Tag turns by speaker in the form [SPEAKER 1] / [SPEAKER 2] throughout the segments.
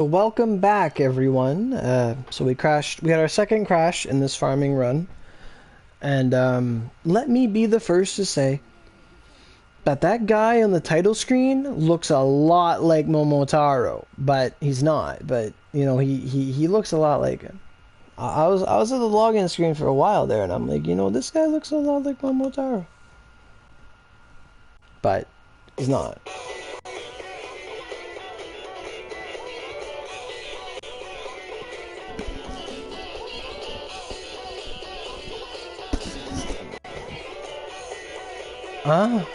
[SPEAKER 1] Welcome back, everyone. So we crashed. We had our second crash in this farming run, and let me be the first to say that that guy on the title screen looks a lot like Momotaro, but he's not. But you know, he looks a lot like him. I was at the login screen for a while there, and I'm like, you know, this guy looks a lot like Momotaro, but he's not. Ah.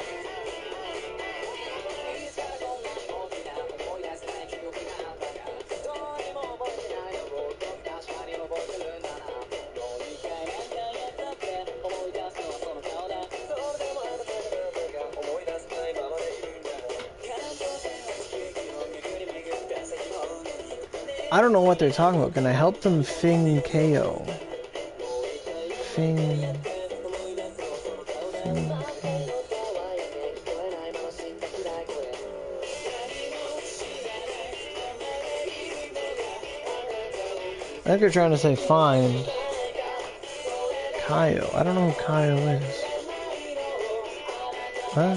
[SPEAKER 1] I don't know what they're talking about. Can I help them Fing KO? Fing. Fing KO. I think they're trying to say find Kaio. I don't know who Kaio is. Huh?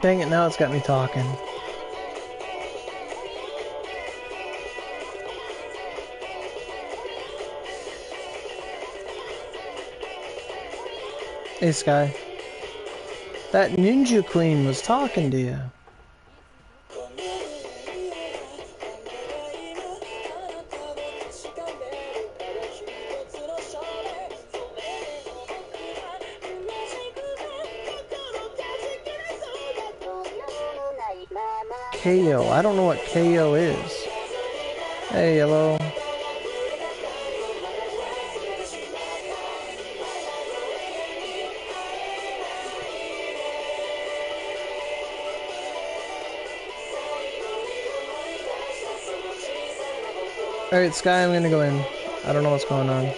[SPEAKER 1] Dang it, now it's got me talking. Hey, Sky. That ninja queen was talking to you. KO. I don't know what KO is. Hey, hello. Alright, Sky, I'm gonna go in. I don't know what's going on.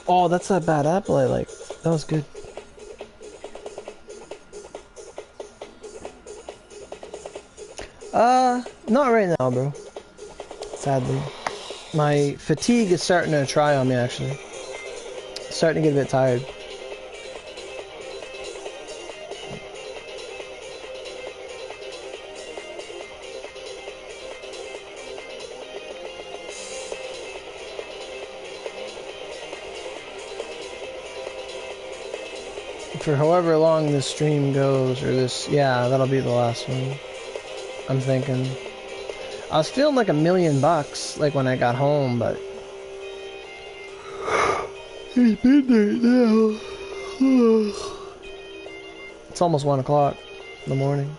[SPEAKER 1] Oh, that's that bad apple I like. That was good. Not right now, bro. Sadly. My fatigue is starting to try on me, actually. Starting to get a bit tired. For however long this stream goes, or this, yeah, that'll be the last one. I'm thinking. I was feeling like $1,000,000, like when I got home, but it's midnight now. It's almost 1 o'clock in the morning.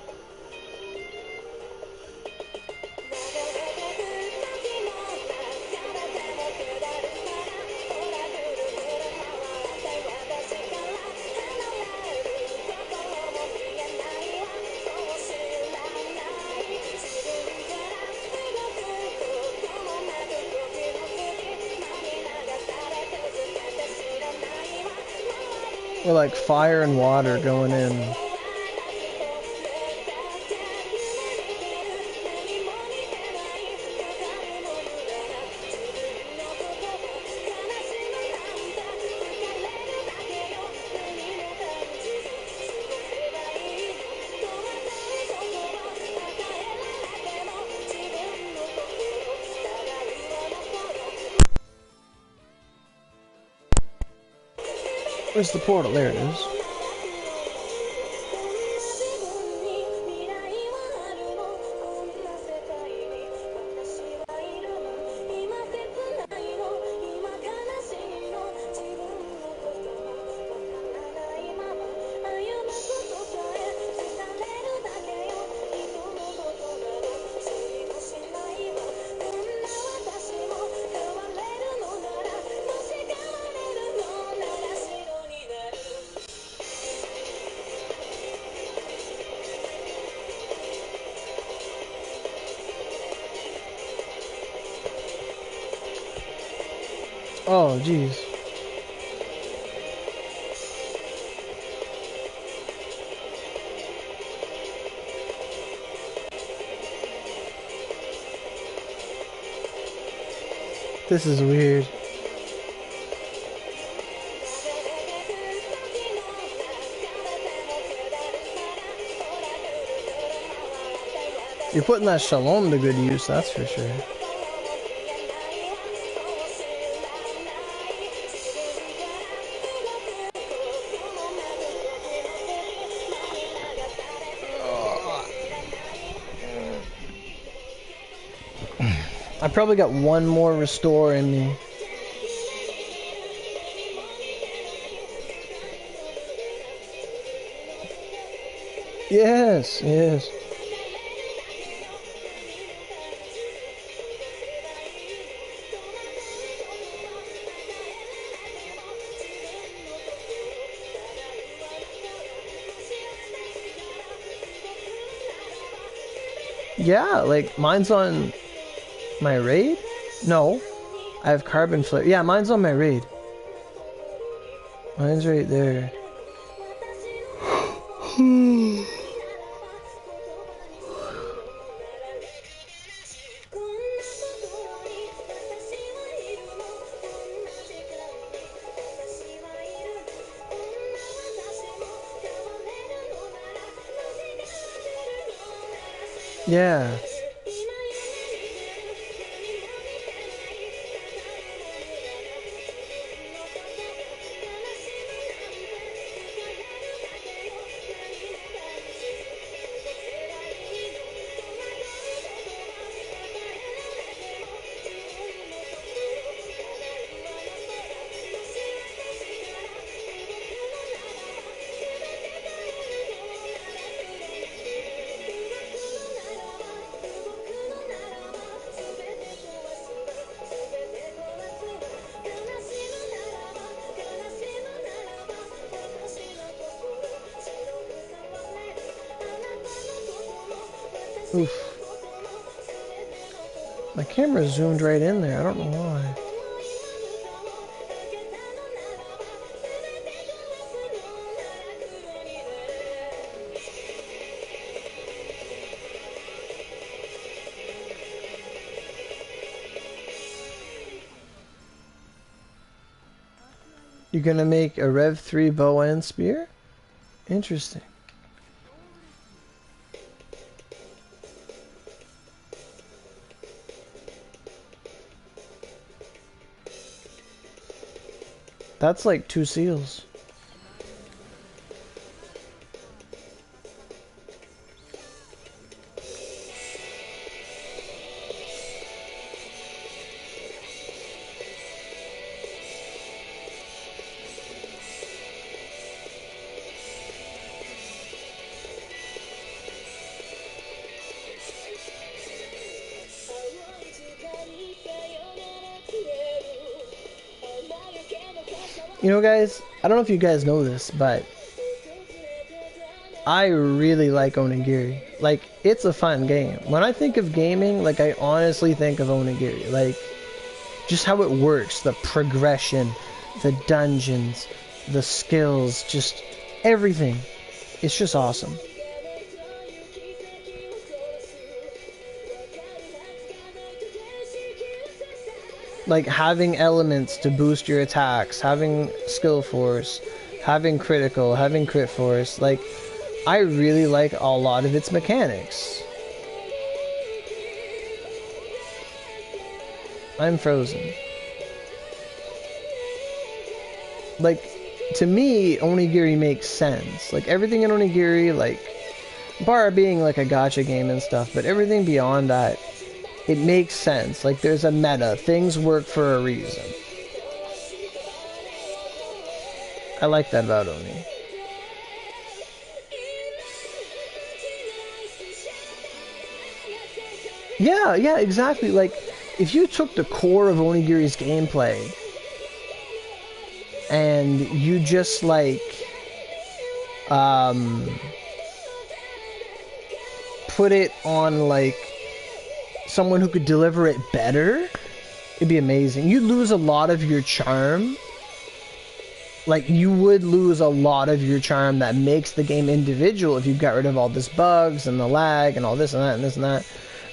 [SPEAKER 1] We're like fire and water going in. Where's the portal? There it is. Oh, jeez. This is weird. You're putting that shalom to good use, that's for sure. I probably got one more restore in me. Yes, yes. Yeah, like mine's on my raid? No. I have carbon flare. Yeah, mine's on my raid. Mine's right there. Yeah. Oof. My camera zoomed right in there. I don't know why. You're gonna make a Rev 3 bow and spear? Interesting. That's like 2 seals. You know, guys, I don't know if you guys know this, but I really like Onigiri. Like, it's a fun game. When I think of gaming, like, I honestly think of Onigiri. Like, just how it works, the progression, the dungeons, the skills, just everything. It's just awesome. Like having elements to boost your attacks, having skill force, having critical, having crit force. Like, I really like a lot of its mechanics. I'm frozen. Like, to me, Onigiri makes sense. Like, everything in Onigiri, like, bar being like a gacha game and stuff, but everything beyond that, it makes sense. Like, there's a meta. Things work for a reason. I like that about Oni. Yeah, exactly. Like, if you took the core of Onigiri's gameplay and you just, like, put it on, like, someone who could deliver it better, it'd be amazing. You'd lose a lot of your charm. Like, you would lose a lot of your charm that makes the game individual if you got rid of all this bugs and the lag and all this and that and this and that.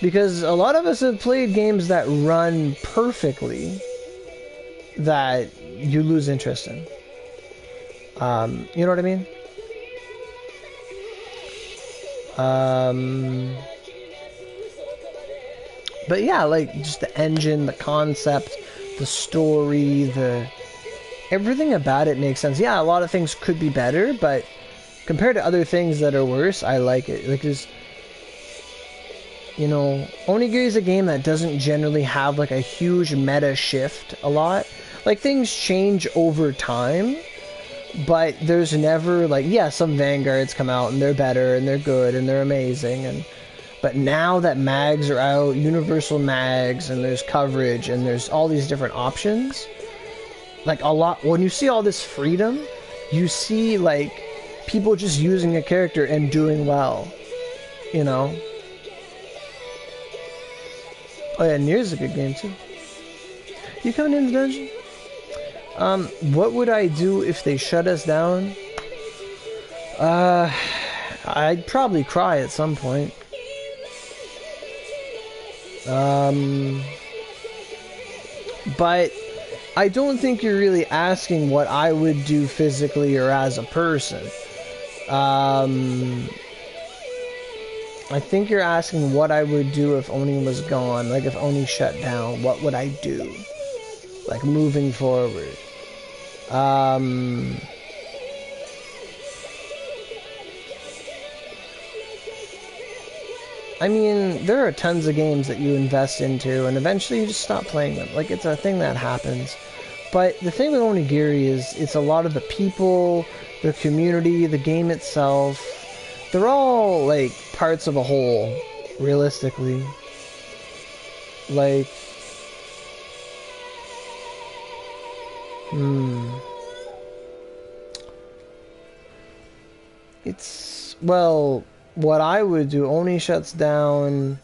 [SPEAKER 1] Because a lot of us have played games that run perfectly that you lose interest in. You know what I mean? But yeah, like, just the engine, the concept, the story, everything about it makes sense. Yeah, a lot of things could be better, but compared to other things that are worse, I like it. Like, just, you know, Onigiri is a game that doesn't generally have, like, a huge meta shift a lot. Like, things change over time, but there's never, like, yeah, some Vanguards come out and they're better and they're good and they're amazing, but now that mags are out, universal mags, and there's coverage and there's all these different options, like, a lot, when you see all this freedom, you see, like, people just using a character and doing well, you know? Oh yeah, Nier's a good game too. You coming in the dungeon? What would I do if they shut us down? I'd probably cry at some point. But I don't think you're really asking what I would do physically or as a person. I think you're asking what I would do if Oni was gone, like if Oni shut down, what would I do? Like, moving forward. I mean, there are tons of games that you invest into, and eventually you just stop playing them. Like, it's a thing that happens. But the thing with Onigiri is, it's a lot of the people, the community, the game itself. They're all, like, parts of a whole, realistically. Like, it's, well, what I would do, Oni shuts down,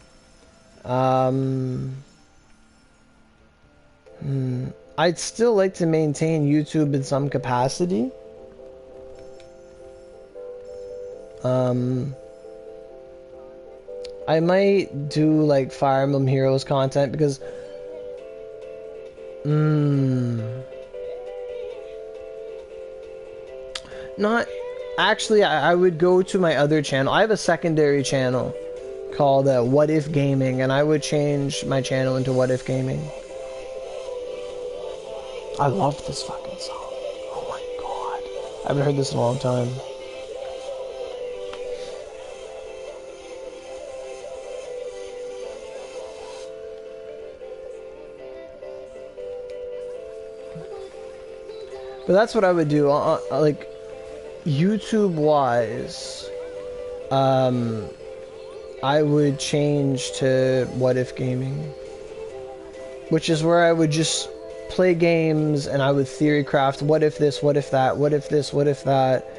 [SPEAKER 1] I'd still like to maintain YouTube in some capacity. I might do, like, Fire Emblem Heroes content, because not actually, I would go to my other channel. I have a secondary channel called What If Gaming, and I would change my channel into What If Gaming. I love this fucking song. Oh my god, I haven't heard this in a long time. But that's what I would do, like, YouTube-wise, I would change to What If Gaming, which is where I would just play games, and I would theory craft, what if this, what if that, what if this, what if that,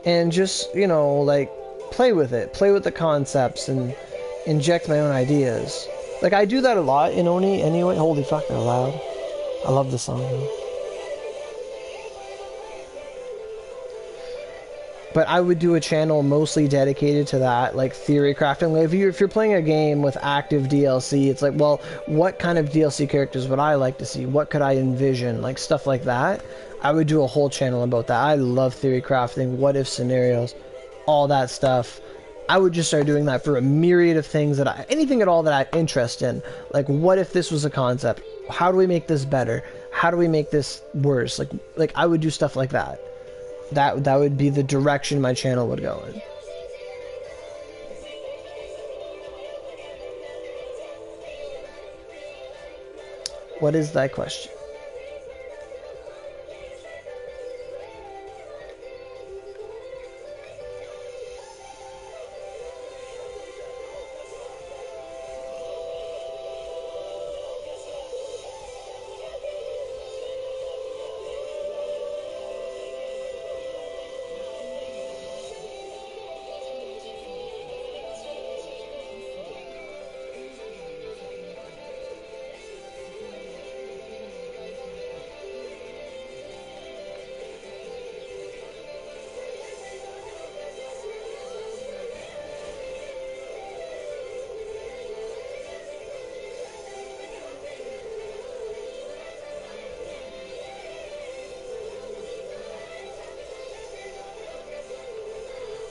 [SPEAKER 1] and just, you know, like, play with it, play with the concepts, and inject my own ideas. Like, I do that a lot in Oni anyway. Holy fuck, they're loud. I love this song, though. But I would do a channel mostly dedicated to that, like theory crafting. Like if you're playing a game with active DLC, it's like, well, what kind of DLC characters would I like to see? What could I envision? Like stuff like that. I would do a whole channel about that. I love theory crafting, what if scenarios, all that stuff. I would just start doing that for a myriad of things that anything at all that I interest in. Like, what if this was a concept? How do we make this better? How do we make this worse? Like I would do stuff like that. That would be the direction my channel would go in. What is that question?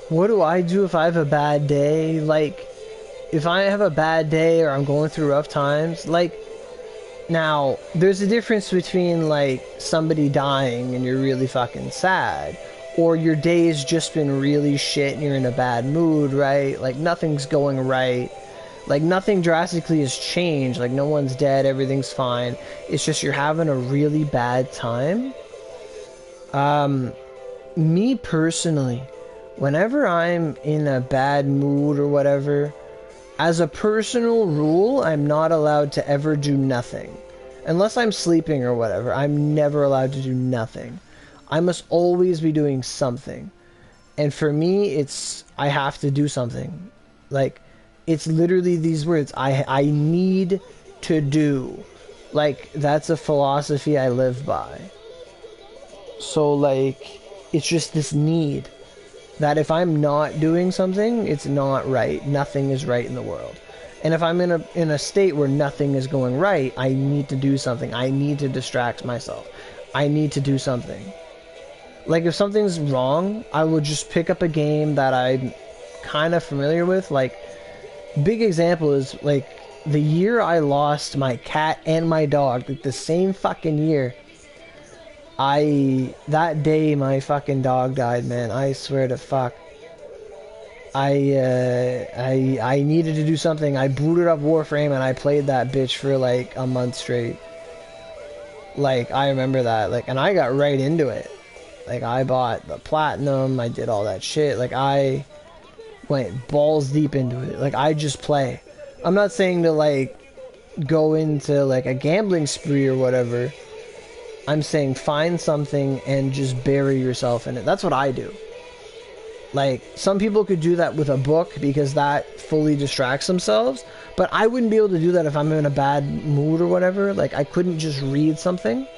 [SPEAKER 1] What do I do if I have a bad day? Like, if I have a bad day or I'm going through rough times, like, now, there's a difference between, like, somebody dying and you're really fucking sad, or your day's just been really shit and you're in a bad mood, right? Like, nothing's going right. Like, nothing drastically has changed. Like, no one's dead, everything's fine. It's just you're having a really bad time. Me personally, whenever I'm in a bad mood or whatever, as a personal rule, I'm not allowed to ever do nothing. Unless I'm sleeping or whatever, I'm never allowed to do nothing. I must always be doing something. And for me, it's, I have to do something. Like, it's literally these words, I need to do. Like, that's a philosophy I live by. So, like, it's just this need. That if I'm not doing something, it's not right. Nothing is right in the world. And if I'm in a state where nothing is going right, I need to do something. I need to distract myself. I need to do something. Like, if something's wrong, I will just pick up a game that I'm kind of familiar with. Like, big example is, like, the year I lost my cat and my dog, like, the same fucking year. That day my fucking dog died, man. I swear to fuck. I needed to do something. I booted up Warframe and I played that bitch for like a month straight. Like, I remember that. Like, and I got right into it. Like, I bought the platinum. I did all that shit. Like, I went balls deep into it. Like, I just play. I'm not saying to like go into like a gambling spree or whatever. I'm saying find something and just bury yourself in it. That's what I do. Like, some people could do that with a book because that fully distracts themselves, but I wouldn't be able to do that if I'm in a bad mood or whatever. Like, I couldn't just read something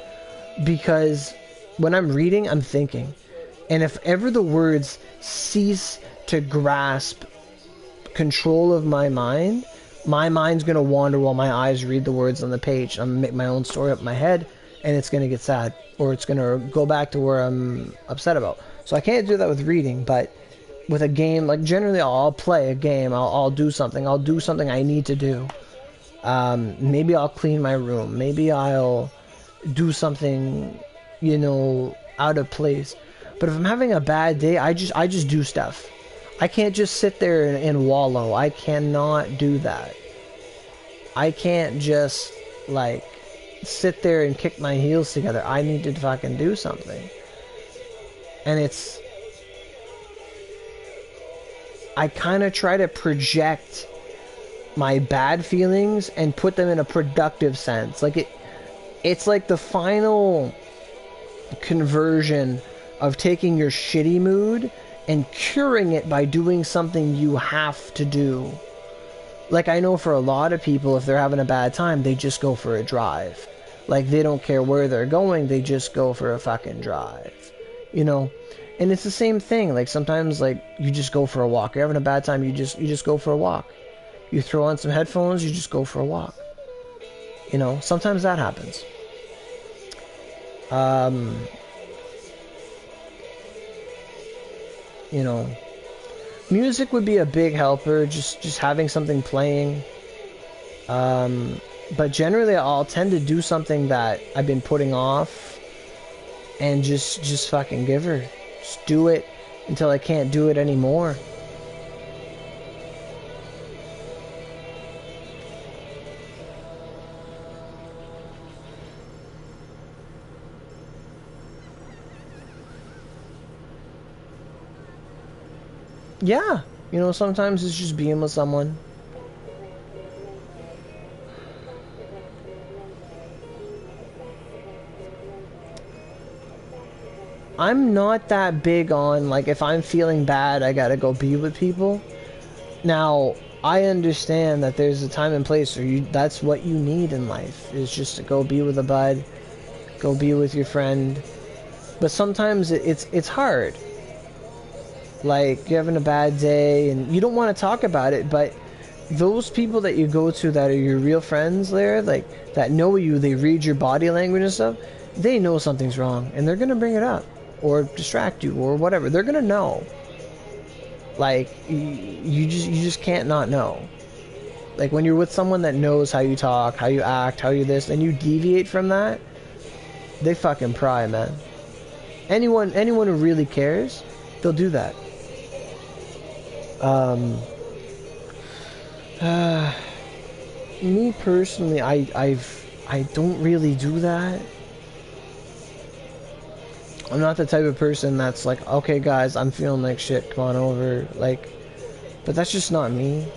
[SPEAKER 1] because when I'm reading, I'm thinking. And if ever the words cease to grasp control of my mind's going to wander while my eyes read the words on the page. I'm going to make my own story up in my head. And it's going to get sad, or it's going to go back to where I'm upset about. So I can't do that with reading, but with a game, like, generally I'll play a game, I'll do something I need to do. Maybe I'll clean my room, maybe I'll do something, you know, out of place. But if I'm having a bad day, I just do stuff. I can't just sit there and wallow. I cannot do that. I can't just, like, sit there and kick my heels together. I need to fucking do something. And it's, I kind of try to project my bad feelings and put them in a productive sense. Like, it's like the final conversion of taking your shitty mood and curing it by doing something you have to do. Like, I know for a lot of people, if they're having a bad time, they just go for a drive. Like, they don't care where they're going, they just go for a fucking drive. You know? And it's the same thing. Like sometimes, like you just go for a walk. You're having a bad time. You just go for a walk. You throw on some headphones. You just go for a walk. You know, sometimes that happens. You know, music would be a big helper. Just having something playing. But generally, I'll tend to do something that I've been putting off, and just fucking give her. Just do it until I can't do it anymore. Yeah, you know, sometimes it's just being with someone. I'm not that big on, like, if I'm feeling bad, I gotta go be with people. Now, I understand that there's a time and place where that's what you need in life, is just to go be with a bud, go be with your friend. But sometimes it's hard. Like, you're having a bad day, and you don't want to talk about it, but those people that you go to that are your real friends there, like, that know you, they read your body language and stuff, they know something's wrong, and they're gonna bring it up, or distract you, or whatever. They're gonna know. Like, you just can't not know. Like, when you're with someone that knows how you talk, how you act, how you this, and you deviate from that, they fucking pry, man. Anyone who really cares, they'll do that. Me personally, I don't really do that. I'm not the type of person that's like, okay guys, I'm feeling like shit, come on over, like, but that's just not me.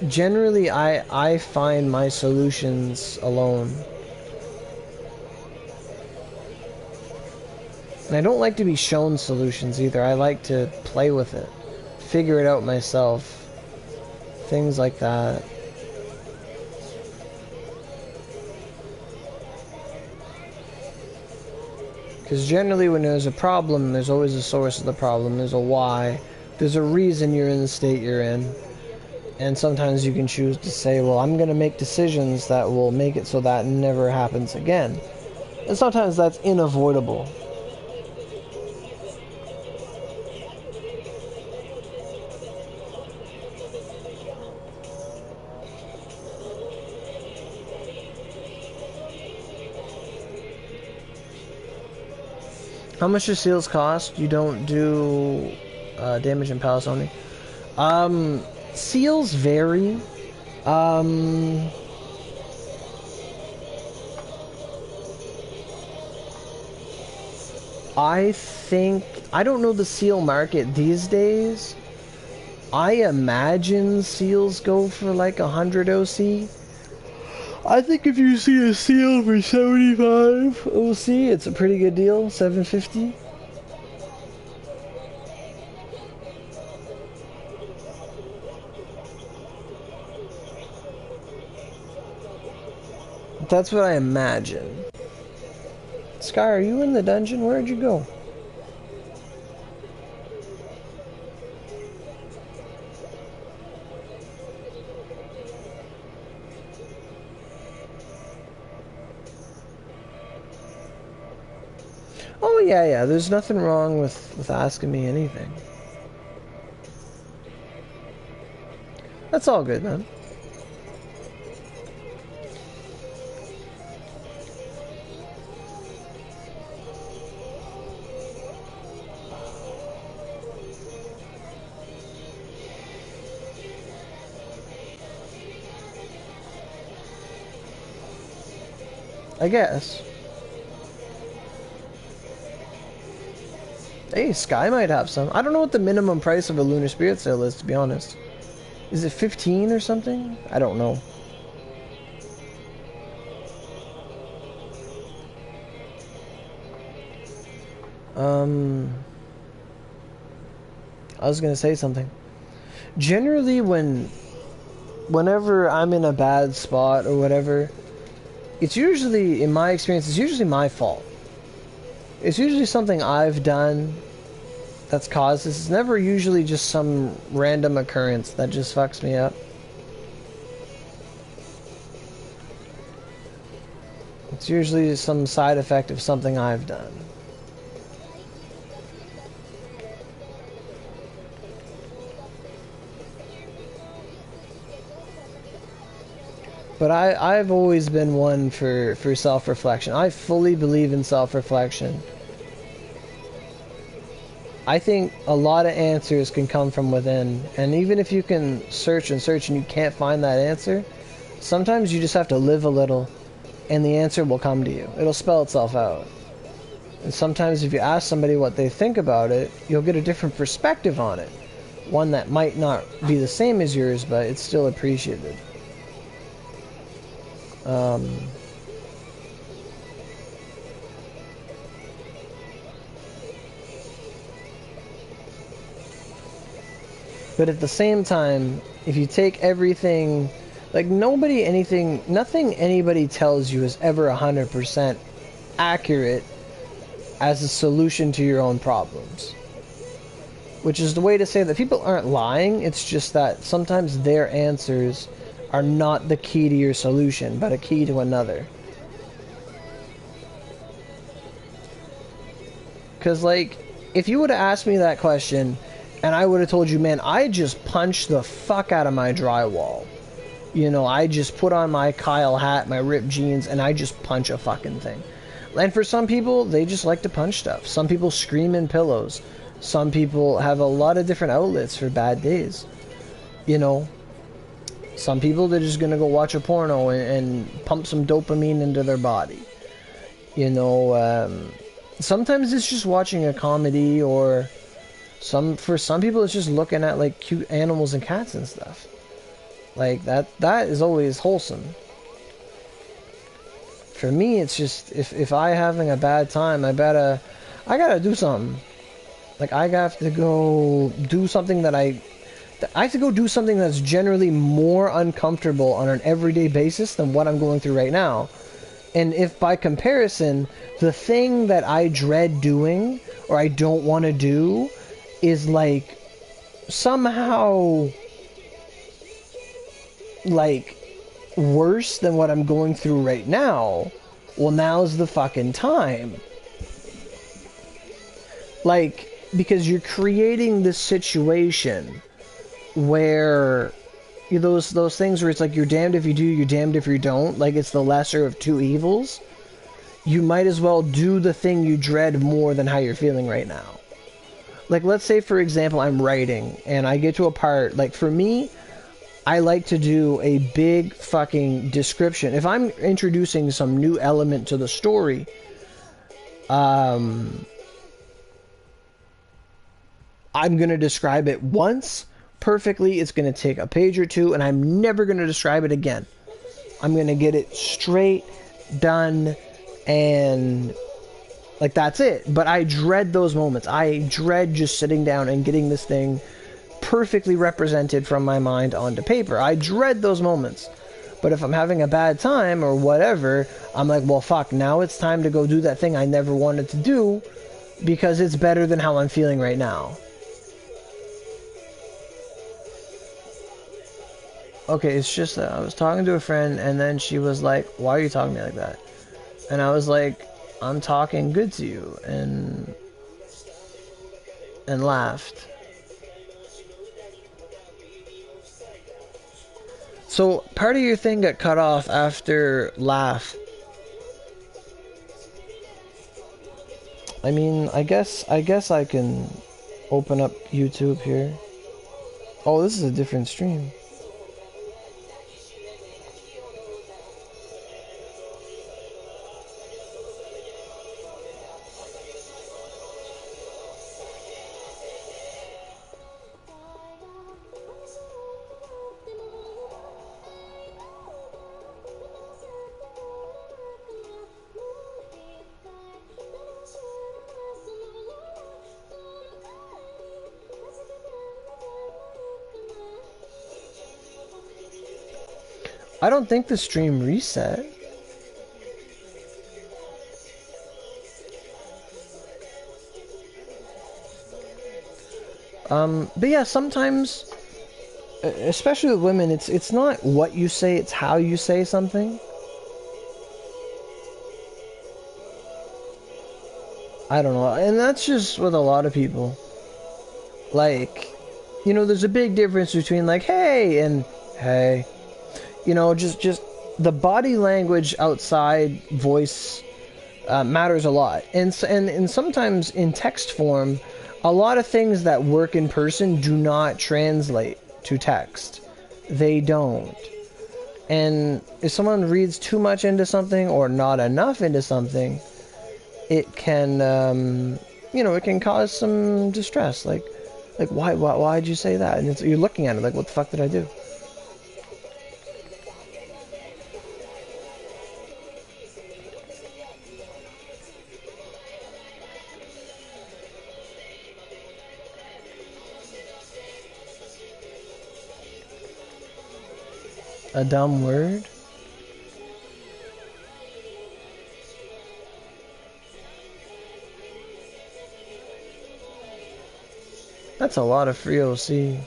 [SPEAKER 1] Generally, I find my solutions alone. And I don't like to be shown solutions either. I like to play with it, figure it out myself, things like that. Because generally when there's a problem, there's always a source of the problem. There's a why. There's a reason you're in the state you're in. And sometimes you can choose to say, well, I'm going to make decisions that will make it so that never happens again. And sometimes that's unavoidable. How much do seals cost? You don't do damage and palace only. Seals vary. I think, I don't know the seal market these days. I imagine seals go for like 100 OC. I think if you see a seal for 75 OC, it's a pretty good deal. 750. That's what I imagine. Sky, are you in the dungeon? Where'd you go? Oh, yeah, there's nothing wrong with asking me anything. That's all good, man. I guess. Hey, Sky might have some. I don't know what the minimum price of a Lunar Spirit Sail is, to be honest. Is it 15 or something? I don't know. I was gonna say something. Generally, whenever I'm in a bad spot or whatever, it's usually, in my experience, it's usually my fault. It's usually something I've done that's caused this. It's never usually just some random occurrence that just fucks me up. It's usually some side effect of something I've done. But I've always been one for self-reflection. I fully believe in self-reflection. I think a lot of answers can come from within. And even if you can search and search and you can't find that answer, sometimes you just have to live a little and the answer will come to you. It'll spell itself out. And sometimes if you ask somebody what they think about it, you'll get a different perspective on it. One that might not be the same as yours, but it's still appreciated. But at the same time, if you take everything, like nothing anybody tells you is ever 100% accurate as a solution to your own problems. Which is the way to say that people aren't lying, it's just that sometimes their answers are not the key to your solution, but a key to another. Because, like, if you would have asked me that question, and I would have told you, man, I just punched the fuck out of my drywall. You know, I just put on my Kyle hat, my ripped jeans, and I just punch a fucking thing. And for some people, they just like to punch stuff. Some people scream in pillows. Some people have a lot of different outlets for bad days. You know, some people, they're just gonna go watch a porno and pump some dopamine into their body. You know, sometimes it's just watching a comedy, or for some people it's just looking at like cute animals and cats and stuff. Like that is always wholesome. For me, it's just if I having a bad time, I gotta do something. Like I have to go do something I have to go do something that's generally more uncomfortable on an everyday basis than what I'm going through right now. And if by comparison, the thing that I dread doing or I don't want to do is like somehow like worse than what I'm going through right now, well, now's the fucking time. Like, because you're creating this situation where those things where it's like you're damned if you do, you're damned if you don't, like it's the lesser of two evils. You might as well do the thing you dread more than how you're feeling right now. Like, let's say, for example, I'm writing and I get to a part, like for me, I like to do a big fucking description. If I'm introducing some new element to the story, I'm going to describe it once perfectly. It's going to take a page or two, and I'm never going to describe it again. I'm going to get it straight, done, and like that's it. But I dread those moments. I dread just sitting down and getting this thing perfectly represented from my mind onto paper. I dread those moments. But if I'm having a bad time or whatever, I'm like, well, fuck, now it's time to go do that thing I never wanted to do because it's better than how I'm feeling right now. Okay, it's just that I was talking to a friend and then she was like, why are you talking to me like that? And I was like, I'm talking good to you, and laughed. So part of your thing got cut off after laugh. I mean, I guess I can open up YouTube here. Oh, this is a different stream. I don't think the stream reset. But yeah, sometimes, especially with women, it's not what you say, it's how you say something. I don't know, and that's just with a lot of people. Like, you know, there's a big difference between like hey and hey. You know, just the body language outside voice matters a lot, and sometimes in text form, a lot of things that work in person do not translate to text. They don't. And if someone reads too much into something or not enough into something, it can, you know, it can cause some distress. Like why'd you say that? And you're looking at it like, what the fuck did I do? A dumb word? That's a lot of free OC.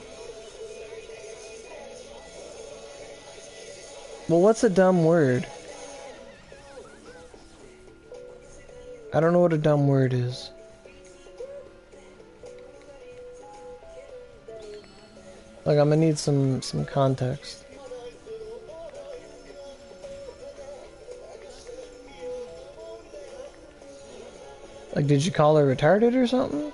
[SPEAKER 1] Well, what's a dumb word? I don't know what a dumb word is. Like, I'm gonna need some context. Like, did you call her retarded or something?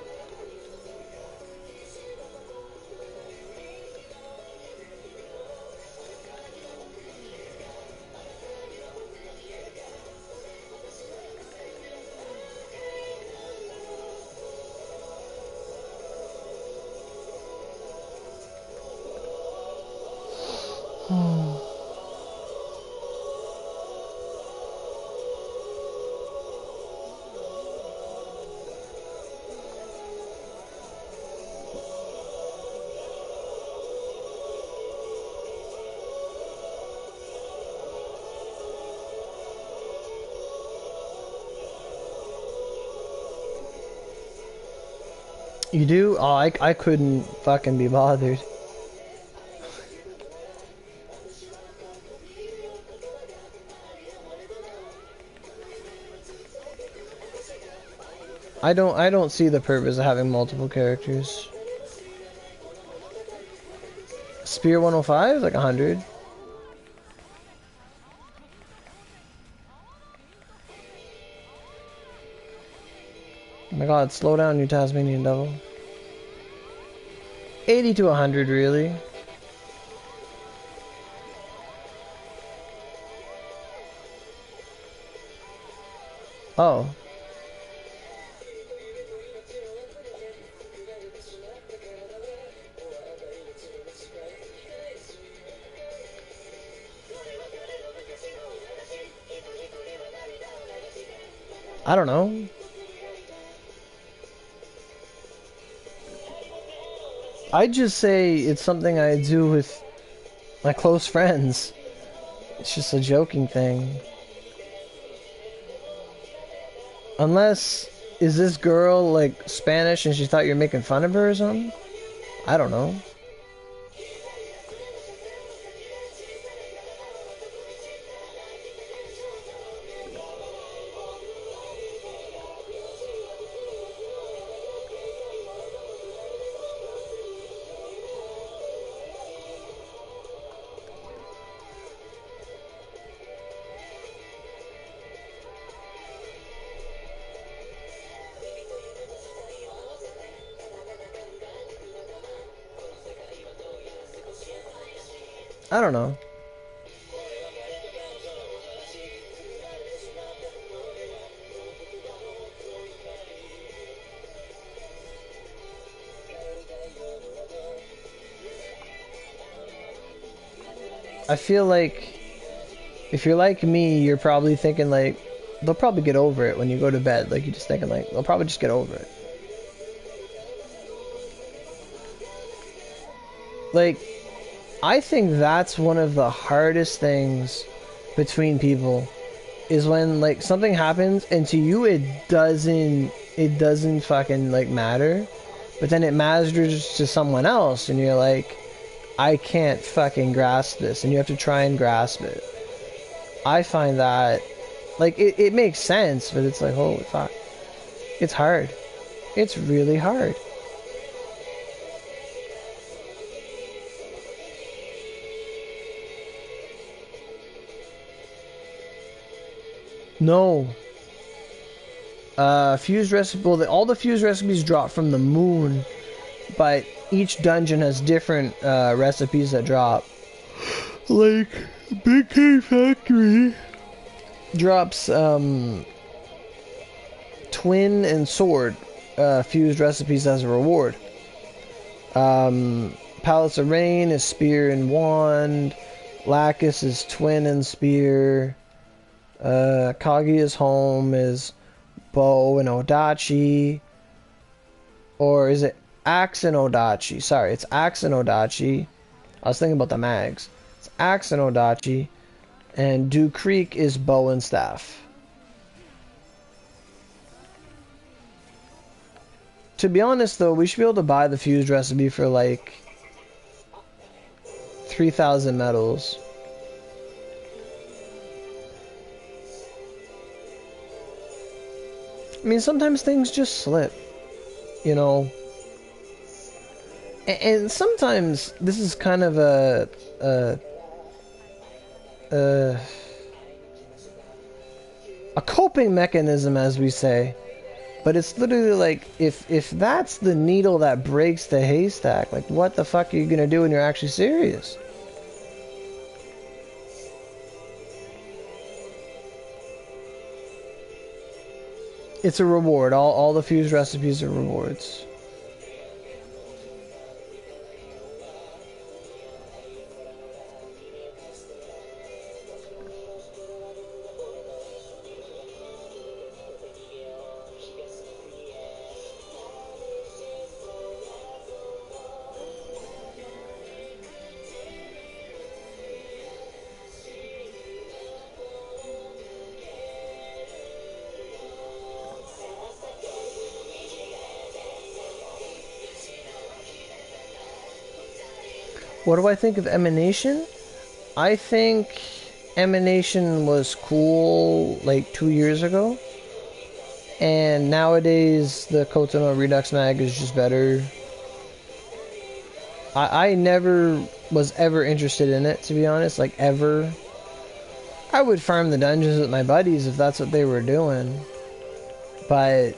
[SPEAKER 1] You do? Oh, I couldn't fucking be bothered. I don't see the purpose of having multiple characters. Spear 105? Like 100? Oh my god, slow down, you Tasmanian devil. 80 to 100, really? Oh. I don't know. I'd just say it's something I do with my close friends. It's just a joking thing. Unless, is this girl like Spanish and she thought you're making fun of her or something? I don't know. I don't know. I feel like if you're like me, you're probably thinking like they'll probably get over it when you go to bed. Like you're just thinking like they'll probably just get over it. Like I think that's one of the hardest things between people is when like something happens and to you it doesn't fucking like matter, but then it matters to someone else, and you're like, I can't fucking grasp this, and you have to try and grasp it. I find that, like, it makes sense, but it's like, holy fuck. It's hard. It's really hard. No. Fused recipe. Well, all the fused recipes drop from the moon, but each dungeon has different recipes that drop. Like Big K Factory drops twin and sword fused recipes as a reward. Palace of Rain is spear and wand. Lacus is twin and spear. Kaguya's home is bow and odachi. Or is it axe and odachi? Sorry, it's axe and odachi. I was thinking about the mags. It's axe and odachi. And Dew Creek is bow and staff. To be honest though, we should be able to buy the fused recipe for like 3,000 medals. I mean, sometimes things just slip, you know. And sometimes this is kind of a coping mechanism, as we say. But it's literally like, if that's the needle that breaks the haystack, like what the fuck are you gonna do when you're actually serious? It's a reward. All the fused recipes are rewards. What do I think of Emanation? I think Emanation was cool like 2 years ago. And nowadays the Kotono Redux Mag is just better. I never was ever interested in it, to be honest, like ever. I would farm the dungeons with my buddies if that's what they were doing. But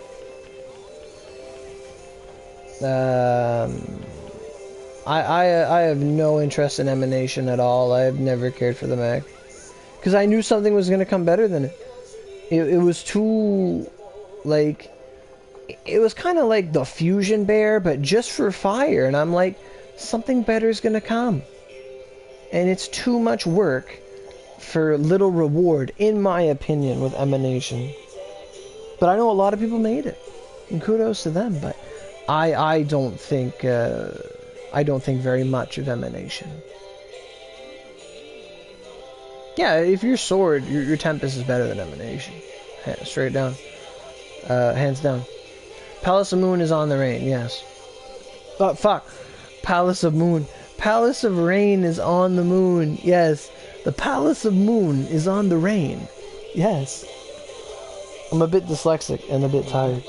[SPEAKER 1] I have no interest in Emanation at all. I have never cared for the mag. Because I knew something was going to come better than it. It was too, like, it was kind of like the Fusion Bear, but just for fire. And I'm like, something better is going to come. And it's too much work for little reward, in my opinion, with Emanation. But I know a lot of people made it. And kudos to them, but I don't think... I don't think very much of Emanation. Yeah, if your sword, your Tempest is better than Emanation. Straight down. Hands down. Palace of Moon is on the Rain, yes. Oh, fuck. Palace of Moon. Palace of Rain is on the moon, yes. The Palace of Moon is on the rain, yes. I'm a bit dyslexic and a bit tired.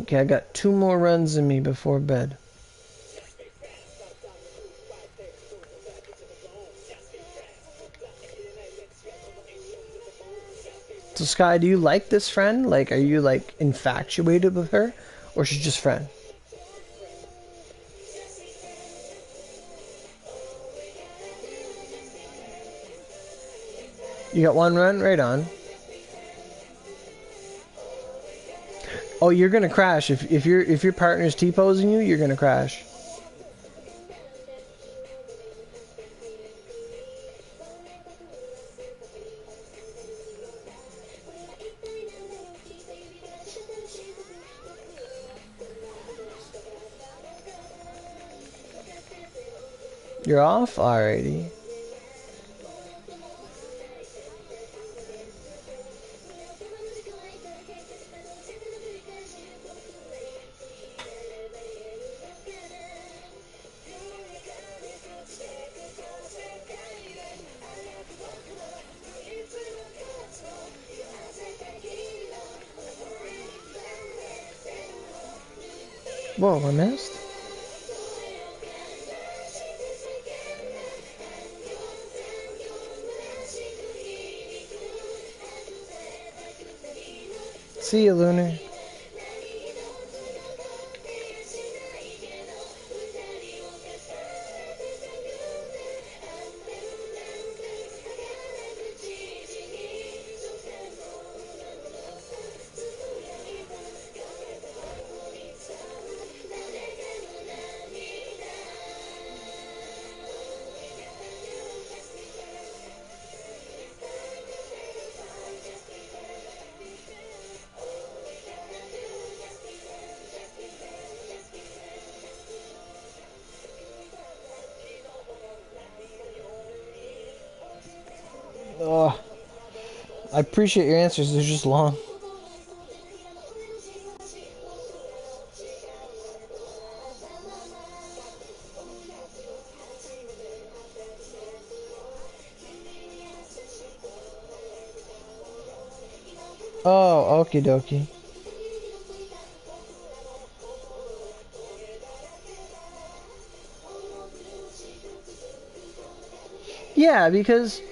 [SPEAKER 1] Okay, I got 2 more runs in me before bed. So Sky, do you like this friend? Like, are you like infatuated with her? Or she's just friend? You got 1 run? Right on. Oh, you're gonna crash. If your partner's T-posing you, you're gonna crash. You're off? Alrighty. Whoa, I missed? See you, Lunar. Oh, I appreciate your answers. They're just long. Oh, okie dokie. Yeah, because...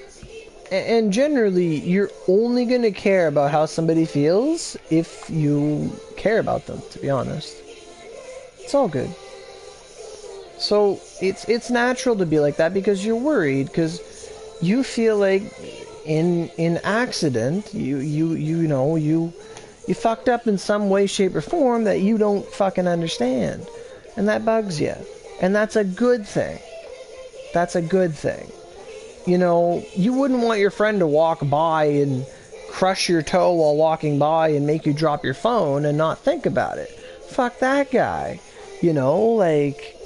[SPEAKER 1] And generally, you're only going to care about how somebody feels if you care about them, to be honest. It's all good. So, it's natural to be like that because you're worried, because you feel like in accident, you fucked up in some way, shape, or form that you don't fucking understand. And that bugs you. And that's a good thing. That's a good thing. You know, you wouldn't want your friend to walk by and crush your toe while walking by and make you drop your phone and not think about it. Fuck that guy. You know, like,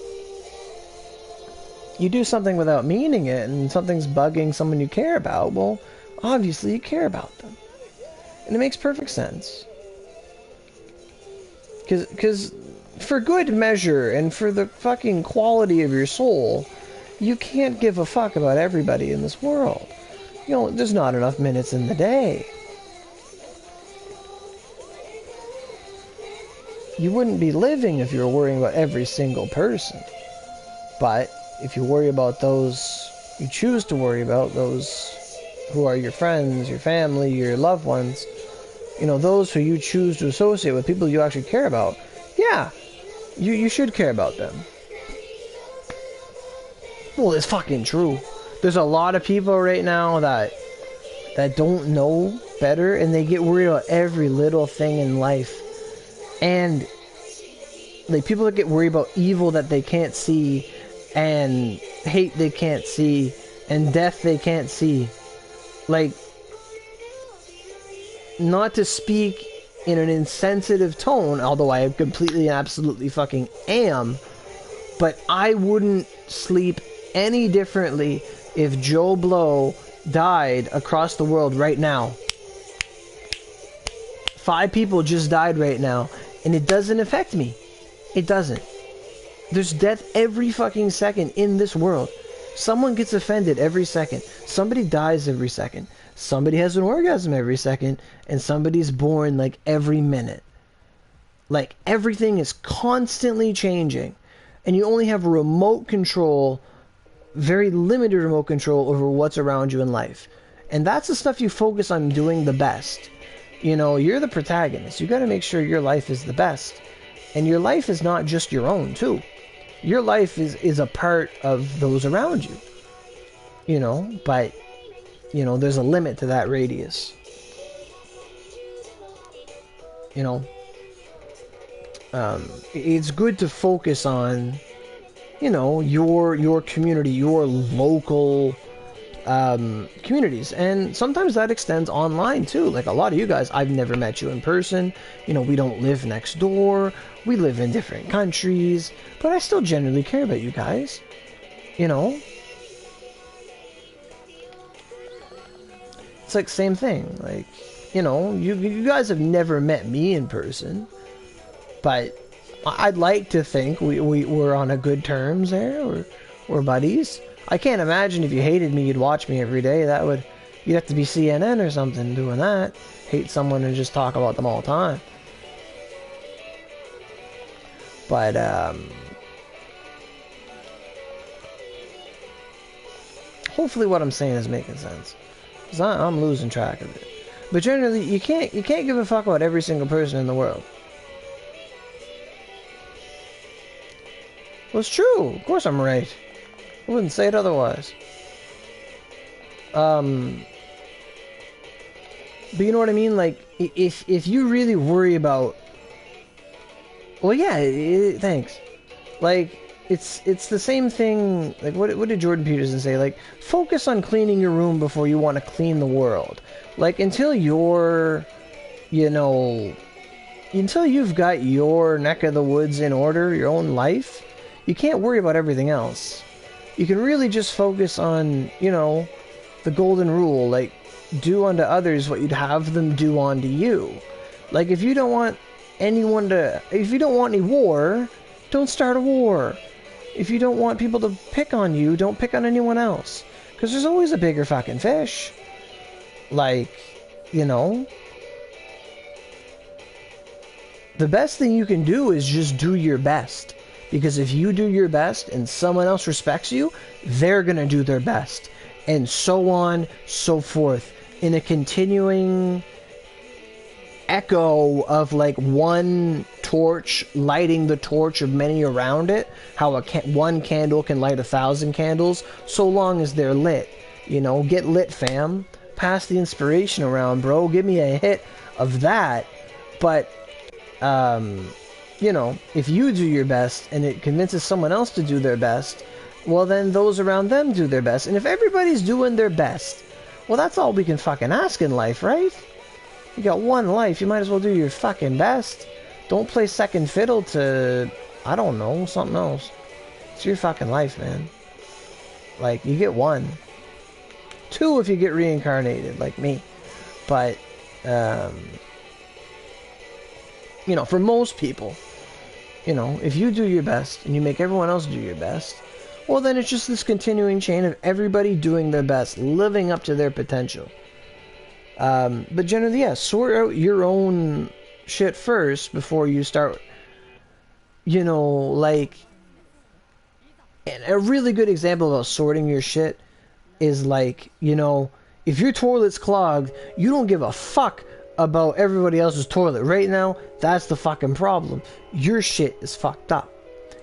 [SPEAKER 1] you do something without meaning it and something's bugging someone you care about, well, obviously you care about them. And it makes perfect sense. Because for good measure and for the fucking quality of your soul, you can't give a fuck about everybody in this world. You know, there's not enough minutes in the day. You wouldn't be living if you were worrying about every single person. But if you worry about those you choose to worry about, those who are your friends, your family, your loved ones, you know, those who you choose to associate with, people you actually care about, yeah, you should care about them. Well, it's fucking true. There's a lot of people right now that don't know better, and they get worried about every little thing in life. And like, people that get worried about evil that they can't see, and hate they can't see, and death they can't see. Like, not to speak in an insensitive tone, although I completely and absolutely fucking am, but I wouldn't sleep any differently if Joe Blow died across the world right now. 5 people just died right now, and it doesn't affect me. It doesn't. There's death every fucking second in this world. Someone gets offended every second. Somebody dies every second. Somebody has an orgasm every second, and somebody's born like every minute. Like, everything is constantly changing, and you only have remote control, very limited remote control over what's around you in life. And that's the stuff you focus on doing the best. You know, you're the protagonist. You got to make sure your life is the best. And your life is not just your own, too. Your life is a part of those around you. You know, but, you know, there's a limit to that radius. You know, it's good to focus on, you know, your community, your local communities, and sometimes that extends online too. Like, a lot of you guys, I've never met you in person. You know, we don't live next door. We live in different countries, but I still generally care about you guys. You know? It's like same thing. Like, you know, you guys have never met me in person, but I'd like to think we're on a good terms there. We're buddies. I can't imagine if you hated me, you'd watch me every day. You'd have to be CNN or something doing that. Hate someone and just talk about them all the time. But, hopefully what I'm saying is making sense. Because I'm losing track of it. But generally, you can't give a fuck about every single person in the world. Well, it's true. Of course I'm right. I wouldn't say it otherwise. But you know what I mean? Like, if you really worry about... Well, yeah, thanks. Like, it's the same thing... Like, what did Jordan Peterson say? Like, focus on cleaning your room before you want to clean the world. Like, until you're... You know... Until you've got your neck of the woods in order, your own life, you can't worry about everything else. You can really just focus on, you know, the golden rule. Like, do unto others what you'd have them do unto you. Like, if you don't want anyone to... If you don't want any war, don't start a war. If you don't want people to pick on you, don't pick on anyone else. Because there's always a bigger fucking fish. Like, you know... The best thing you can do is just do your best. Because if you do your best and someone else respects you, they're going to do their best. And so on, so forth. In a continuing echo of like one torch lighting the torch of many around it. How one candle can light 1,000 candles, so long as they're lit. You know, get lit, fam. Pass the inspiration around, bro. Give me a hit of that. But, you know, if you do your best and it convinces someone else to do their best, well then those around them do their best. And if everybody's doing their best, well that's all we can fucking ask in life, right? You got one life, you might as well do your fucking best. Don't play second fiddle to, I don't know, something else. It's your fucking life, man. Like, you get one. 2 if you get reincarnated, like me. But, you know, for most people, you know, if you do your best and you make everyone else do your best, well then it's just this continuing chain of everybody doing their best, living up to their potential. But generally, yeah, sort out your own shit first before you start, you know, like, and a really good example of sorting your shit is like, you know, if your toilet's clogged, you don't give a fuck about everybody else's toilet. Right now, that's the fucking problem. Your shit is fucked up.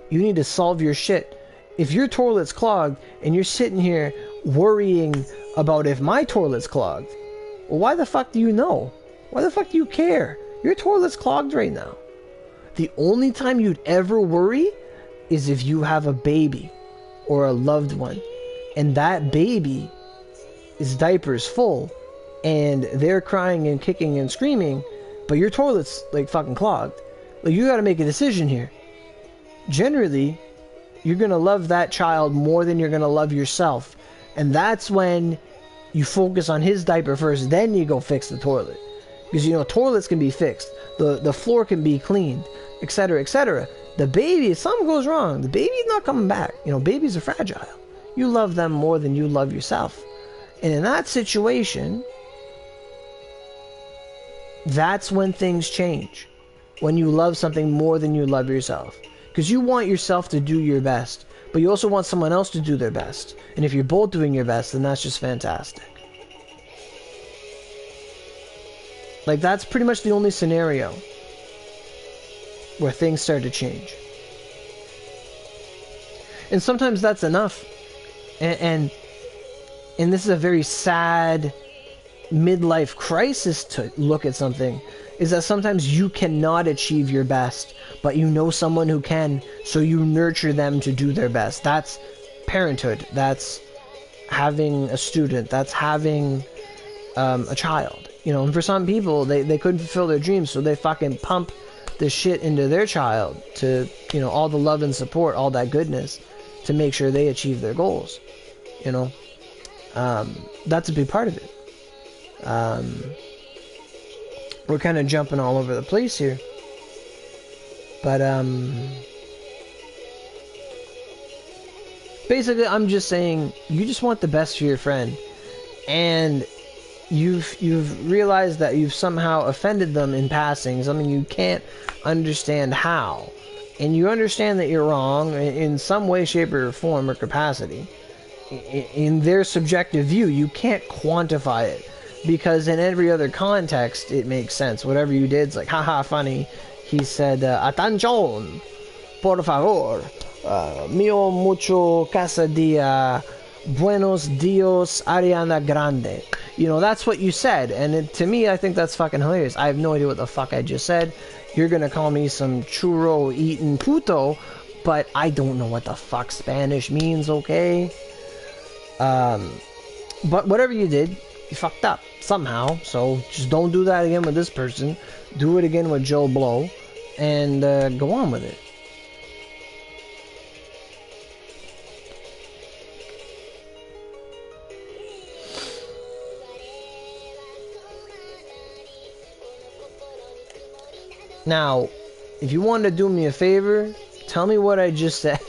[SPEAKER 1] You need to solve your shit. If your toilet's clogged and you're sitting here worrying about if my toilet's clogged, well, why the fuck do you know? Why the fuck do you care? Your toilet's clogged right now. The only time you'd ever worry is if you have a baby or a loved one and that baby is diapers full and they're crying and kicking and screaming, but your toilet's like fucking clogged. Like, you gotta make a decision here. Generally, you're gonna love that child more than you're gonna love yourself. And that's when you focus on his diaper first, then you go fix the toilet. Because, you know, toilets can be fixed, the floor can be cleaned, etc., etc. The baby, if something goes wrong, the baby's not coming back. You know, babies are fragile. You love them more than you love yourself. And in that situation, that's when things change. When you love something more than you love yourself. Because you want yourself to do your best, but you also want someone else to do their best. And if you're both doing your best, then that's just fantastic. Like, that's pretty much the only scenario where things start to change. And sometimes that's enough. And this is a very sad midlife crisis to look at something, is that sometimes you cannot achieve your best, but you know someone who can, so you nurture them to do their best. That's parenthood. That's having a student. That's having a child. You know, and for some people, they couldn't fulfill their dreams, so they fucking pump the shit into their child to, you know, all the love and support, all that goodness. to make sure they achieve their goals. You know, that's a big part of it. We're kind of jumping all over the place here, but basically, I'm just saying you just want the best for your friend, and you've realized that you've somehow offended them in passing, something you can't understand how, and you understand that you're wrong in some way, shape, or form or capacity. In their subjective view, you can't quantify it, because in every other context it makes sense. Whatever you did, it's like, haha, funny. He said, "Atención, por favor, mio mucho casa dia, buenos dios, Ariana Grande." You know, that's what you said, and to me, I think that's fucking hilarious. I have no idea what the fuck I just said. You're gonna call me some churro-eating puto, but I don't know what the fuck Spanish means, okay? But whatever you did, you fucked up somehow, so just don't do that again with this person. Do it again with Joe Blow, and go on with it. Now, if you want to do me a favor, tell me what I just said.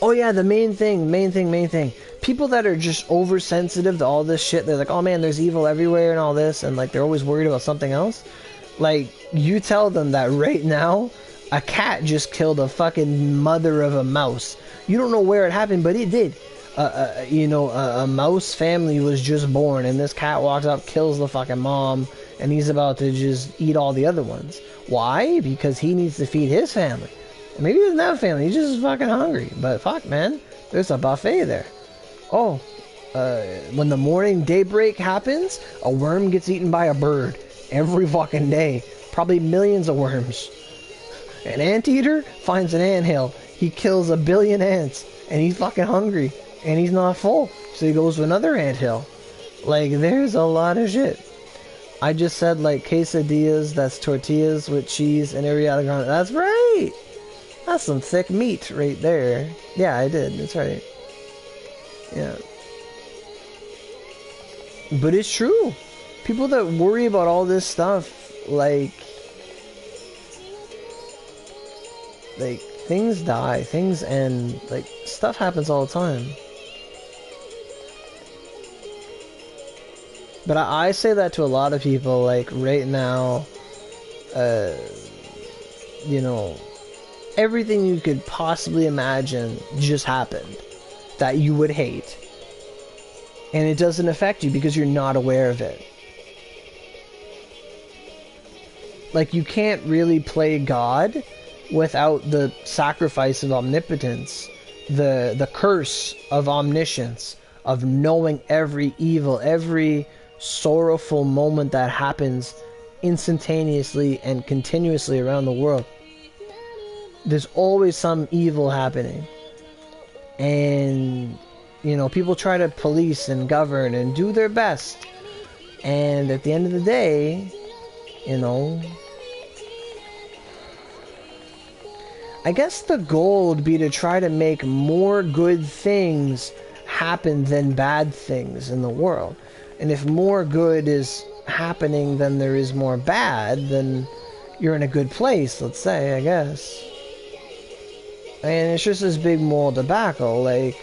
[SPEAKER 1] Oh yeah, the main thing. People that are just oversensitive to all this shit, they're like, oh man, there's evil everywhere and all this, and like they're always worried about something else. Like, you tell them that right now, a cat just killed a fucking mother of a mouse. You don't know where it happened, but it did. A mouse family was just born, and this cat walks up, kills the fucking mom, and he's about to just eat all the other ones. Why? Because he needs to feed his family. Maybe he doesn't have a family, he's just fucking hungry. But fuck, man, there's a buffet there. Oh, when the morning daybreak happens, a worm gets eaten by a bird every fucking day. Probably millions of worms. An anteater finds an anthill. He kills 1 billion ants, and he's fucking hungry, and he's not full. So he goes to another anthill. Like, there's a lot of shit. I just said, like, quesadillas, that's tortillas with cheese and Ariana Grande. That's right! That's some thick meat right there. Yeah, I did. That's right. Yeah. But it's true. People that worry about all this stuff, like things die, things end, like stuff happens all the time. But I say that to a lot of people, like right now, you know, everything you could possibly imagine just happened that you would hate. And it doesn't affect you because you're not aware of it. Like, you can't really play God without the sacrifice of omnipotence, the curse of omniscience, of knowing every evil, every sorrowful moment that happens instantaneously and continuously around the world. There's always some evil happening. And, you know, people try to police and govern and do their best. And at the end of the day, you know, I guess the goal would be to try to make more good things happen than bad things in the world. And if more good is happening than there is more bad, then you're in a good place, let's say, I guess. And it's just this big moral debacle, like,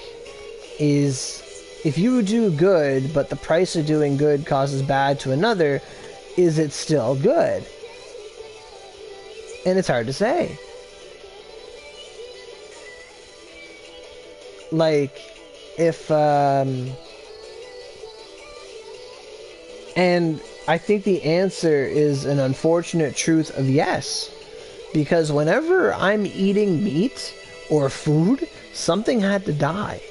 [SPEAKER 1] is if you do good, but the price of doing good causes bad to another, is it still good? And it's hard to say. Like, if, and I think the answer is an unfortunate truth of yes. Because whenever I'm eating meat or food, something had to die.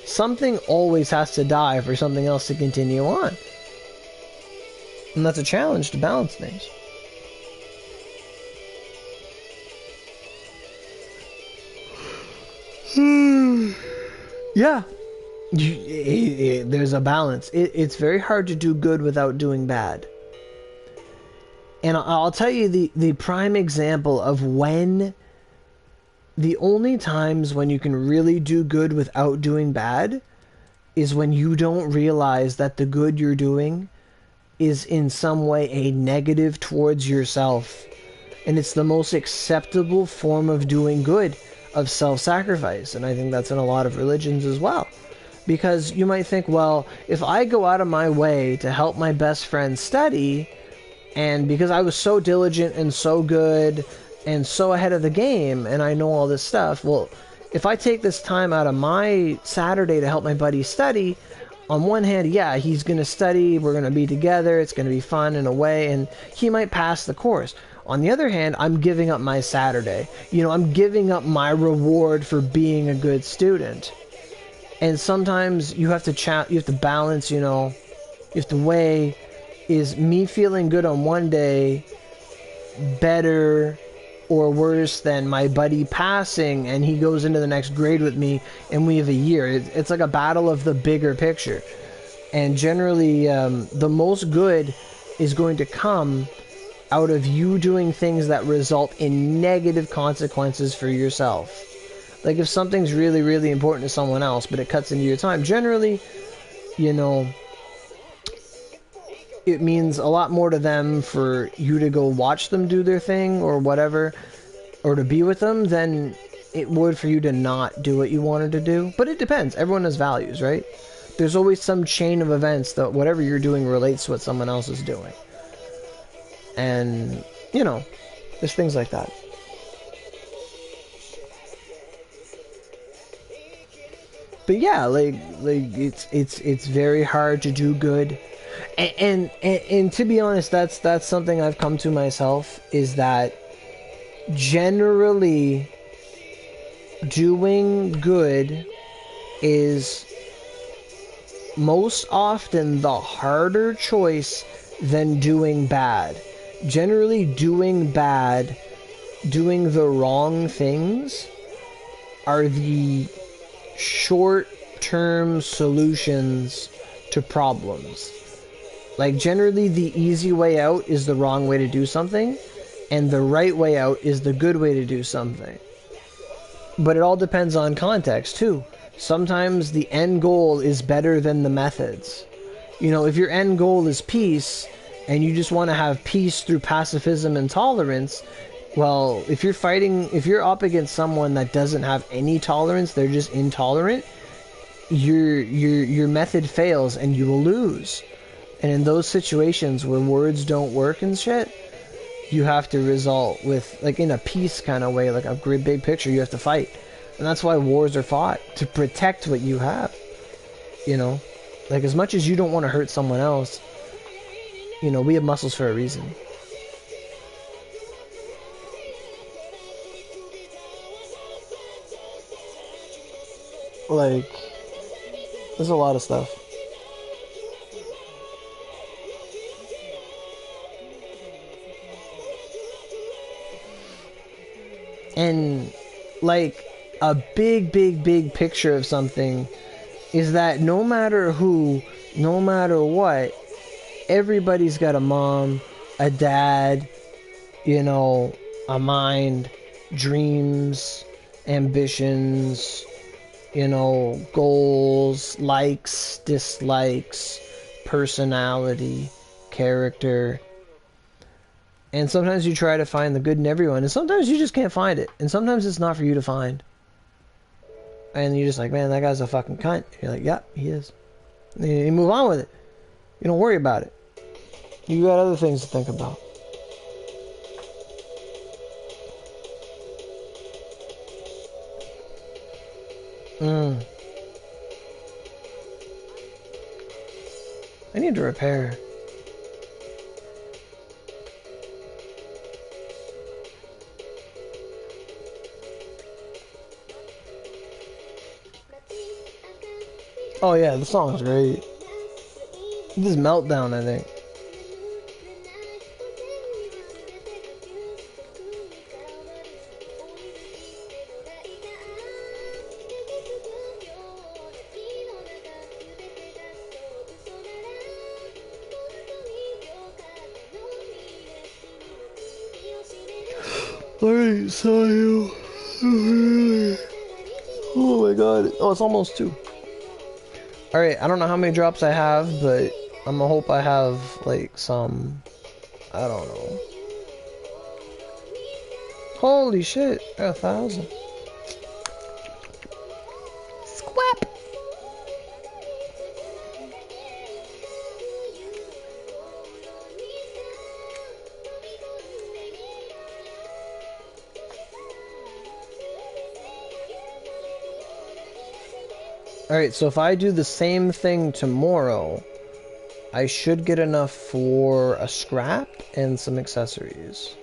[SPEAKER 1] Something always has to die for something else to continue on. And that's a challenge to balance things. Yeah. There's a balance. It's very hard to do good without doing bad. And I'll tell you the prime example of when the only times when you can really do good without doing bad is when you don't realize that the good you're doing is in some way a negative towards yourself. And it's the most acceptable form of doing good, of self-sacrifice. And I think that's in a lot of religions as well. Because you might think, well, if I go out of my way to help my best friend study, and because I was so diligent and so good and so ahead of the game and I know all this stuff, well, if I take this time out of my Saturday to help my buddy study, on one hand, yeah, he's going to study, we're going to be together, it's going to be fun in a way, and he might pass the course. On the other hand, I'm giving up my Saturday. You know, I'm giving up my reward for being a good student. And sometimes you have to balance, you know, you have to weigh, is me feeling good on one day better or worse than my buddy passing and he goes into the next grade with me and we have a year. It's like a battle of the bigger picture. And generally, the most good is going to come out of you doing things that result in negative consequences for yourself. Like if something's really, really important to someone else, but it cuts into your time, generally, you know, it means a lot more to them for you to go watch them do their thing or whatever, or to be with them, than it would for you to not do what you wanted to do. But it depends. Everyone has values, right? There's always some chain of events that whatever you're doing relates to what someone else is doing. And, you know, there's things like that. But yeah, like it's very hard to do good. And to be honest, that's something I've come to myself, is that generally doing good is most often the harder choice than doing bad. Generally doing bad, doing the wrong things, are the short-term solutions to problems. Like, generally the easy way out is the wrong way to do something, and the right way out is the good way to do something. But it all depends on context, too. Sometimes the end goal is better than the methods. You know, if your end goal is peace, and you just want to have peace through pacifism and tolerance, well, if you're up against someone that doesn't have any tolerance, they're just intolerant, your method fails and you will lose. And in those situations where words don't work and shit, you have to result with, like, in a peace kind of way, like a great big picture, you have to fight. And that's why wars are fought, to protect what you have. You know? Like, as much as you don't want to hurt someone else, you know, we have muscles for a reason. Like, there's a lot of stuff. And, like, a big picture of something is that no matter who, no matter what, everybody's got a mom, a dad, you know, a mind, dreams, ambitions, you know, goals, likes, dislikes, personality, character. And sometimes you try to find the good in everyone, and sometimes you just can't find it. And sometimes it's not for you to find. And you're just like, man, that guy's a fucking cunt. You're like, yeah, he is. And you move on with it. You don't worry about it. You got other things to think about. I need to repair. Oh yeah, the song's great. This is Meltdown, I think. Alright, so you. Oh my god. Oh, it's almost 2. Alright, I don't know how many drops I have, but I'm gonna hope I have, like, some. I don't know. Holy shit, 1,000. Squap! Alright, so if I do the same thing tomorrow, I should get enough for a scrap and some accessories.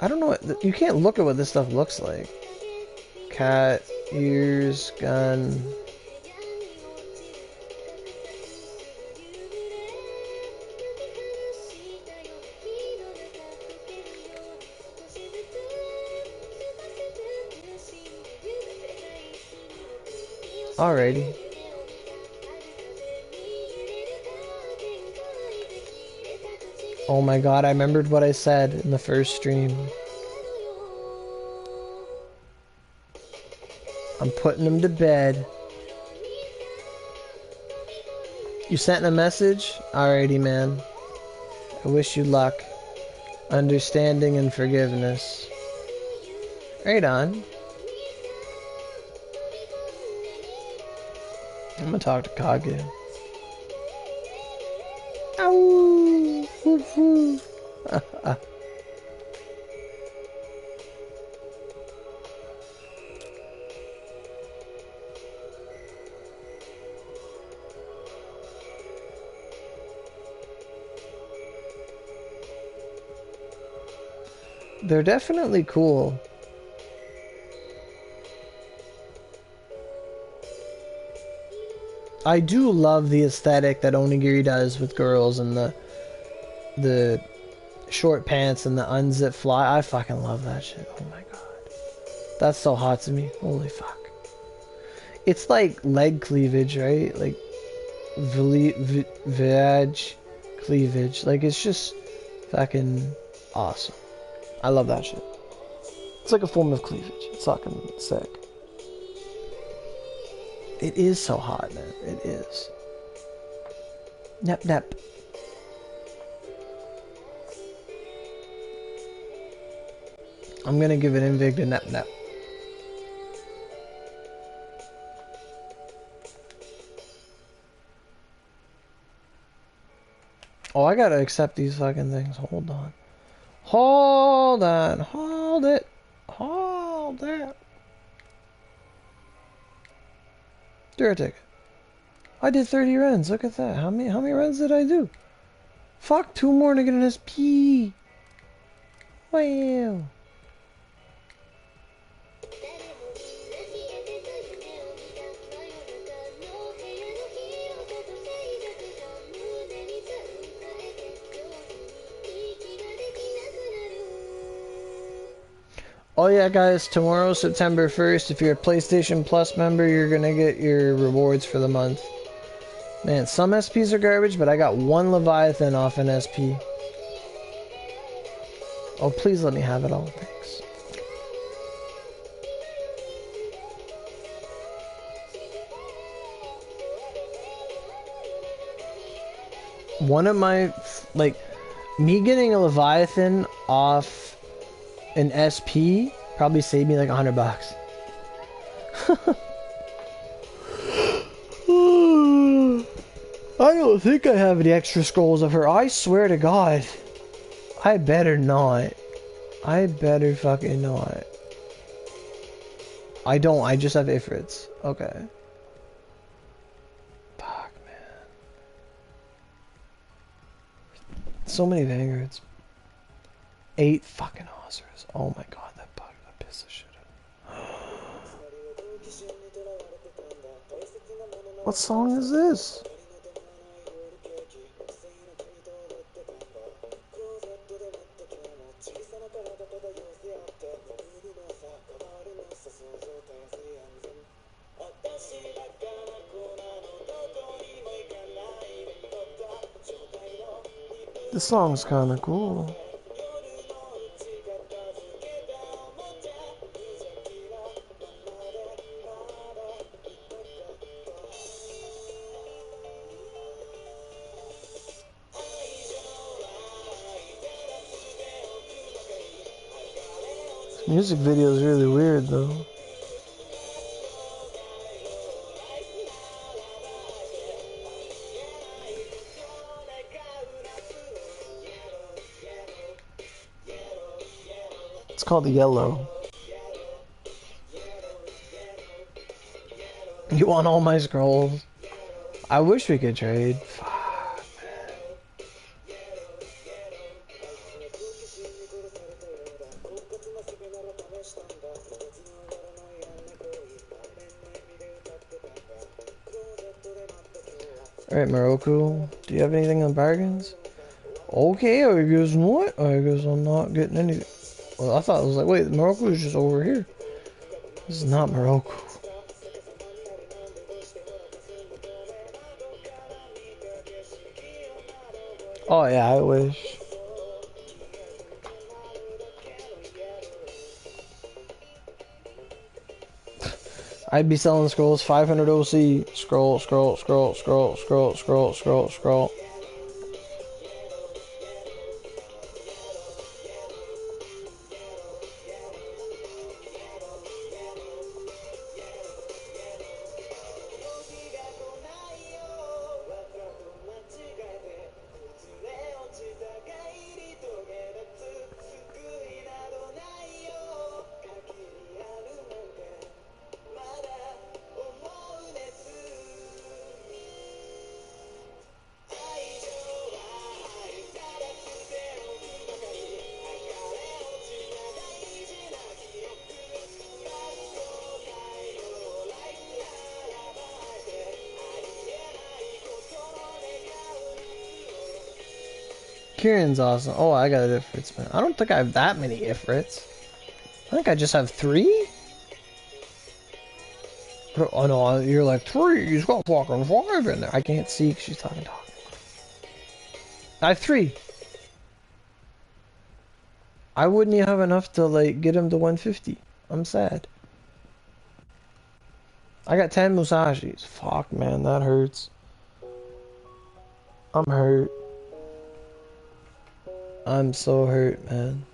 [SPEAKER 1] I don't know what... You can't look at what this stuff looks like. Cat, ears, gun... Alrighty. Oh my god, I remembered what I said in the first stream. I'm putting him to bed. You sent a message? Alrighty, man. I wish you luck. Understanding and forgiveness. Right on. I'm gonna talk to Kage. Ow! Woof, woof. They're definitely cool. I do love the aesthetic that Onigiri does with girls and the short pants and the unzipped fly. I fucking love that shit. Oh my god. That's so hot to me. Holy fuck. It's like leg cleavage, right? Like vag cleavage. Like it's just fucking awesome. I love that shit. It's like a form of cleavage. It's fucking sick. It is so hot, man. It is. Nep nep. I'm gonna give it Invig to Nep Nep. Oh, I gotta accept these fucking things. Hold on. Hold on. Hold it. Hold it. Do a ticket. I did 30 runs. Look at that. How many runs did I do? Fuck, 2 more to get an SP. Wow. Oh yeah, guys, tomorrow, September 1st, if you're a PlayStation Plus member, you're gonna get your rewards for the month. Man, some SPs are garbage, but I got 1 Leviathan off an SP. Oh, please let me have it all. Thanks. One of my, like, me getting a Leviathan off an SP probably saved me like $100. I don't think I have any extra scrolls of her. I swear to God. I better not. I better fucking not. I don't. I just have Ifrits. Okay. Fuck, man. So many Vanguards. 8 fucking Ozras. Oh my god, that bug, that piece of shit. What song is this? This song's kind of cool. This music video is really weird though. It's called Yellow. You want all my scrolls? I wish we could trade. Fuck, alright, Morocco. Do you have anything on bargains? Okay, I guess not. I guess I'm not getting anything. Well, I thought it was like, wait, Morocco is just over here. This is not Morocco. Oh yeah, I wish. I'd be selling scrolls, 500 OC. Scroll, scroll, scroll, scroll, scroll, scroll, scroll, scroll. Kieran's awesome. Oh, I got a Ifrits, man. I don't think I have that many Ifrits. I think I just have 3? Oh no, you're like 3. He's got fucking 5 in there. I can't see because she's talking. I have 3. I wouldn't even have enough to like get him to 150. I'm sad. I got 10 Musashis. Fuck, man, that hurts. I'm hurt. I'm so hurt, man.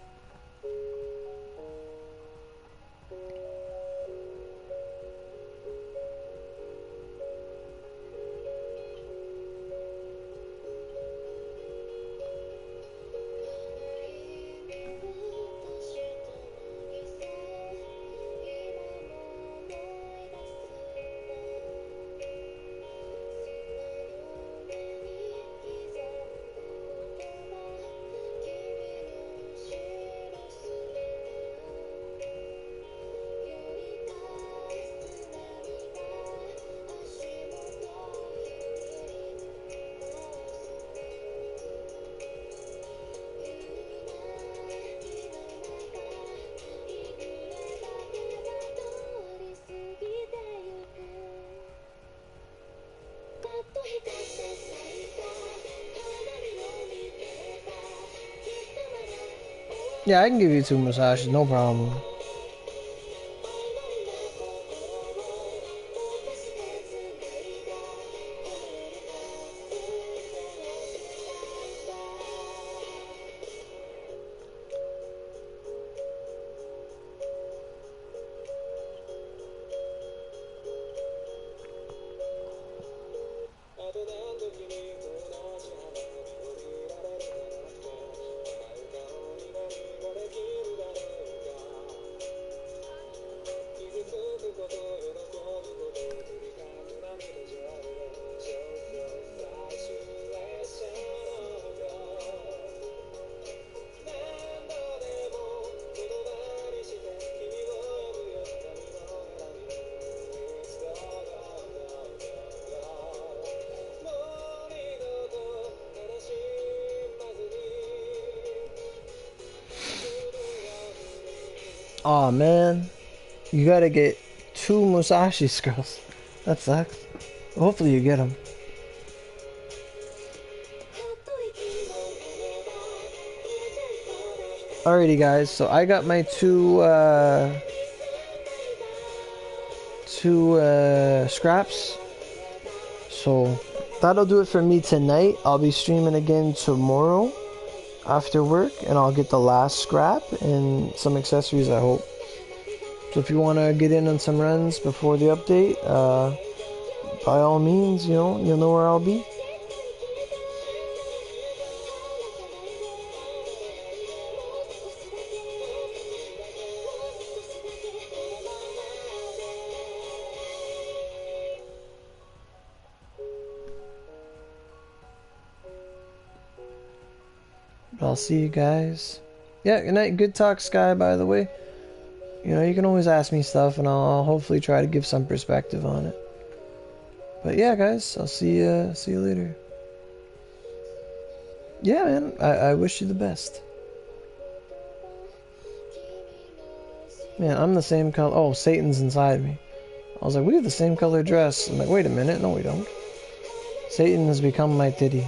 [SPEAKER 1] Yeah, I can give you 2 Musashis, no problem. Aw, man. You gotta get 2 Musashi scrolls. That sucks. Hopefully you get them. Alrighty, guys. So I got my two scraps. So that'll do it for me tonight. I'll be streaming again tomorrow after work, and I'll get the last scrap and some accessories, I hope. So if you want to get in on some runs before the update, by all means, you'll know where I'll be. But I'll see you guys. Yeah, good night. Good talk, Sky, by the way. You can always ask me stuff, and I'll hopefully try to give some perspective on it. But yeah, guys, I'll see you later. Yeah, man, I wish you the best. Man, I'm the same color. Oh, Satan's inside me. I was like, we have the same color dress. I'm like, wait a minute. No, we don't. Satan has become my titty.